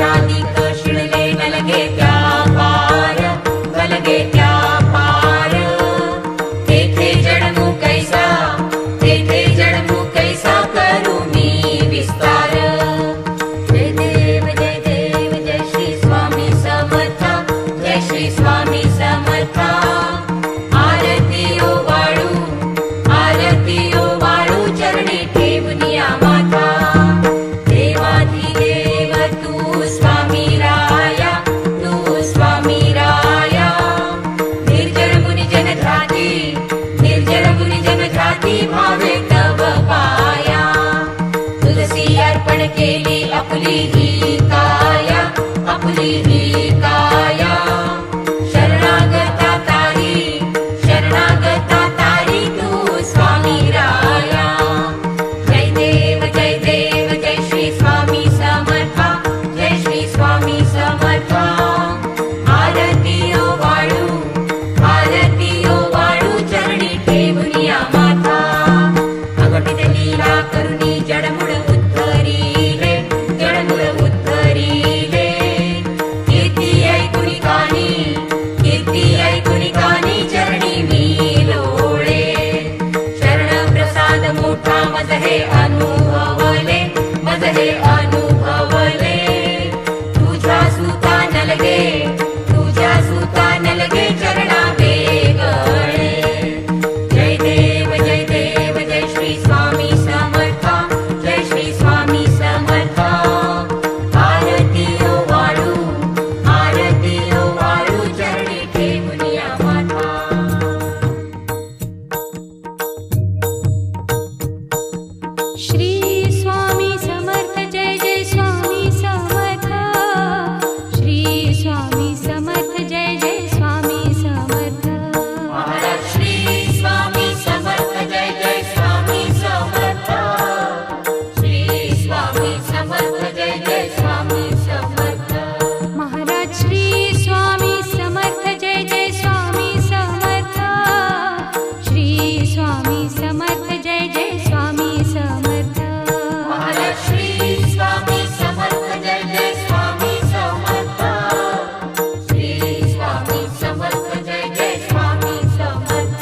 विषादिक शिणले नलगे त्या पार गलगे त्या पार तेथे जन्मू कैसा तेथे जन्मू कैसा करू मी विस्तार जय देव जय श्री स्वामी समर्थ जय श्री स्वामी समर्थ आरती ओ वाळू चरणी ठेवनिया माथा देवाधिदेव तू स्वामी राया निर्जन मुनि जन ध्याती भावे तव पाया तुलसी अर्पण केली आपली ही काया शरणागता तारी तू स्वामी राया जय देव जय श्री स्वामी समर्थ जय श्री स्वामी समर्थ आरती ओ वाळू चरणी ठेवनिया माथा अगणित लीला करुणी जडमुळ उद्धरिले कीर्ती ऐकुनी कानी चरणी मी लोळे शरण प्रसाद मोठा मज हे अनुभवले तुझ्या सुता नलगे चरणा वेगळे जय देव जय श्री स्वामी समर्थ जय श्री स्वामी समर्थ आरती ओ वाळू चरणी ठेवनिया माथा श्री स्वामी समर्थ जय जय स्वामी समर्थ श्री स्वामी समर्थ जय जय स्वामी समर्थ महाराज श्री स्वामी समर्थ जय जय स्वामी समर्थ श्री स्वामी समर्थ जय जय स्वामी समर्थ महाराज श्री स्वामी समर्थ जय जय स्वामी समर्थ श्री स्वामी समर्थ जय जय स्वामी समर्थ महाराज श्री स्वामी समर्थ जय जय स्वामी समर्थ श्री स्वामी समर्थ जय जय स्वामी समर्थ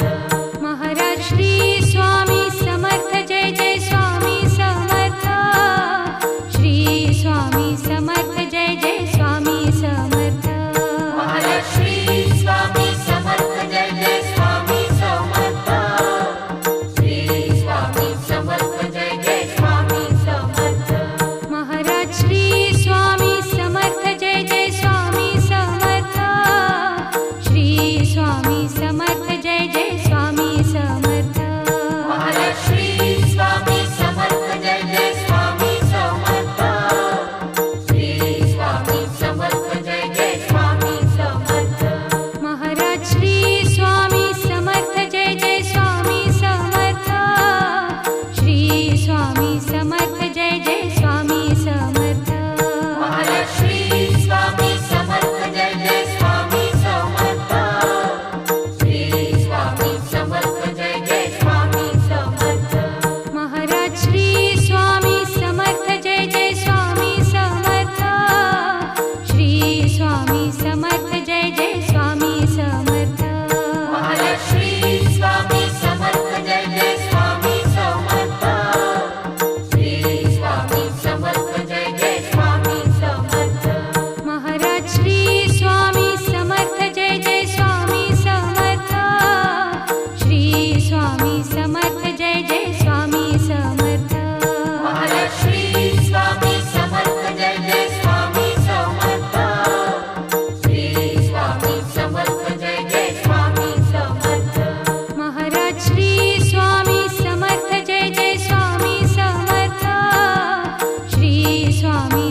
महाराज श्री स्वामी समर्थ जय जय स्वामी समर्थ श्री स्वामी समर्थ जय जय स्वामी समर्थ महाराज श्री स्वामी समर्थ जय जय स्वामी समर्थ श्री स्वामी समर्थ जय जय स्वामी समर्थ महाराज श्री स्वामी समर्थ जय जय स्वामी समर्थ श्री स्वामी समर्थ जय जय स्वामी समर्थ महाराज श्री स्वामी समर्थ जय जय स्वामी समर्थ श्री स्वामी समर्थ जय जय स्वामी समर्थ महाराज श्री स्वामी समर्थ जय जय स्वामी समर्थ श्री स्वामी समर्थ जय जय स्वामी समर्थ महाराज श्री स्वामी समर्थ जय जय स्वामी समर्थ श्री स्वामी समर्थ जय जय स्वामी समर्थ महाराज श्री स्वामी समर्थ जय जय स्वामी समर्थ श्री स्वामी समर्थ जय जय स्वामी समर्थ महाराज श्री स्वामी समर्थ जय जय स्वामी समर्थ श्री स्वामी समर्थ जय जय स्वामी समर्थ महाराज श्री स्वामी समर्थ जय जय स्वामी समर्थ श्री स्वामी समर्थ जय जय स्वामी समर्थ महाराज श्री स्वामी समर्थ जय जय स्वामी समर्थ श्री स्वामी समर्थ जय जय स्वामी समर्थ महाराज श्री स्वामी समर्थ जय जय स्वामी समर्थ श्री स्वामी